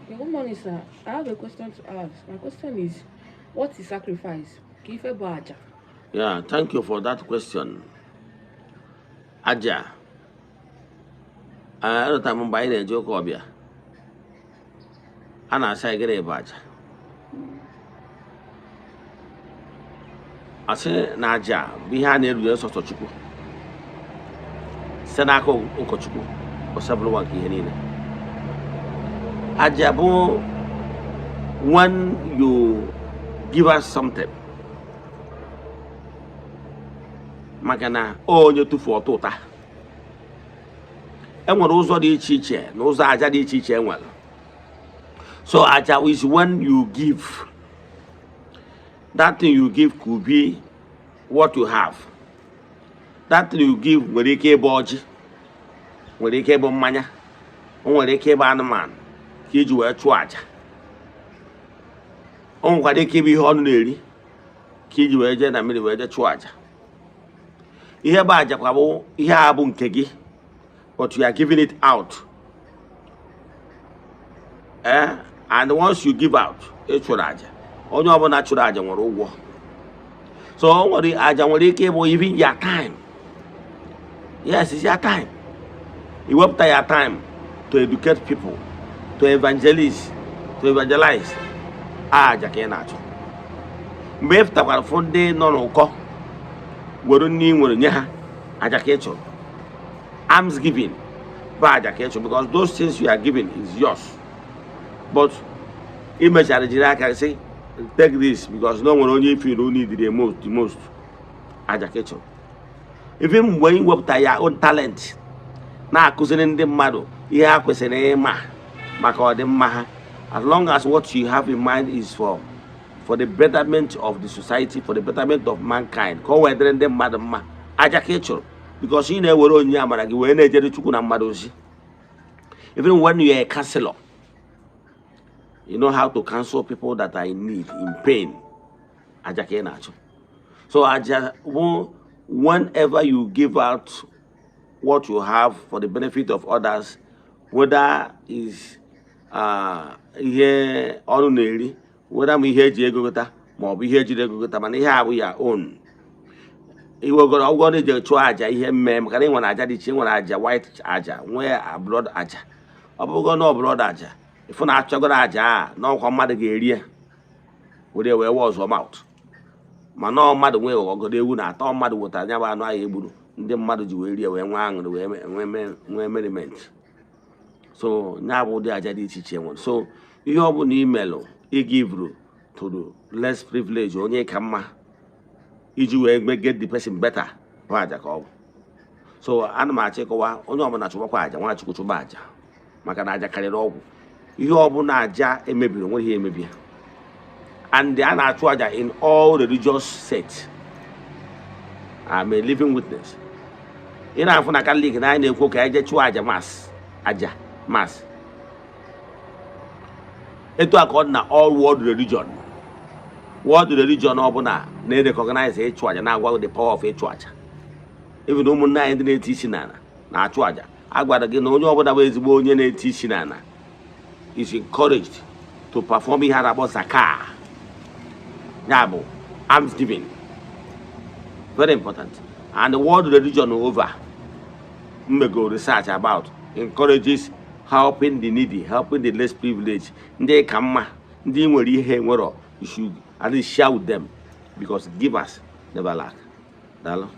Yeah, good morning, sir. I have a question to ask. My question is, what is sacrifice? Kife Baja. Yeah, thank you for that question. Aja, another time by the joke obia. Ana say get a badge. I say na aja, behind the real sort of chuku. Senako Ukochuku, or several one here. Ajabo, when you give us something, Magana, oh, you two for tota. And what also the chiche, knows Aja the chiche well. So Aja is when you give, that thing you give could be what you have. That thing you give, when they came boji, when they came mania, or when they came man, kid you were twaja. On what they came be ordinary, kid you were jen and made the twaja. Ihe baja kwabo ihe abụ nke gị, but you are giving it out. And once you give out, chụrụ aja. Onye ọbụla chụrụ aja nwere ụgwọ. So nwere aja nwere ike bụ even your time. Yes, it's your time. You work your time to educate people, to evangelize. Aja ka ị na-achụ. Mgbe efutakwara fụ ndị nọ n'ụkọ were nni nwere nye ha aja ka ị chụrụ. Alms giving by aja ka ị chụrụ, because those things you are giving is yours. But image I can say, take this because no one only if you don't need the most aja ka ị chụrụ. Even when you work your own talent, na akụziri ndị mmadụ ihe ha kwesịrị ịma maka ọdịmma ha, as long as what you have in mind is for the betterment of the society, for the betterment of mankind, ka o wedere ndị mmadụ mma aja ka ị chụrụ, because ị na-ewere onye amara gị wee na-ejere Chukwu na mmadụ ozi. Even when you are a counselor, you know how to counsel people that are in need, in pain. Aja ka ị na-achụ. So aja, whenever you give out what you have for the benefit of others, whether is ihe ọrụ na-eri, whether m ihe eji ego gota ma ọ bụ ihe ejiri ego gota, mana ihe abụ ya own. Iwegoro ọgwọ na-eji chụọ aja ihe mme maka na ị nwere aja dị iche, nwere aja white aja, nwee blood aja. Ọ bụgo na blood aja, ifu na achọgoro aja a na ọkwa mmadụ ga-eri ya were wee wọzọ mouth. Ma na mmadụ nwee ọgọdọ ewu na atọ mmadụ wetara anya bụ anụ ahụ egburu, ndị mmadụ ji wee rie wee nwee aṅụrị wee merriment. So nya bụ ụdị aja dị iche iche nwere. So ihe ọ bụla imelụ igivru to the less privileged, onye ka mma iji wee get the person better bụ aja ka ọ bụ. So ana m achọ ịkọwa onye ọbụla chụbakwa aja, Nwachukwu chụba aja maka na aja karịrị ọgwụ. Ihe ọbụla aja emebiri onwe ihe emebi. And a na-achụ aja in all religious sects. I'm a living witness. Ị na-afụ na Catholic na anyị na-ekwu ka eje chụọ aja mass. Etu aka ọ dị na all world religion. World religion ọbụla na-recognize ịchụ aja, na-agwa the power of ịchụ aja. Even ụmụnne anyị ndị na-eti isi n'ala na-achụ aja. A gwara gị na onye ọbụla bụ ezigbo onye na-eti isi n'ala is encouraged to perform ihe a na-akpọ zakah. Ya bụ alms giving. Very important. And the world religion over, go research about, encourages helping the needy, helping the less privileged. Ndị ka mma, ndị nwere ihe nwere, you should at least share with them, because givers never lack. Dalo.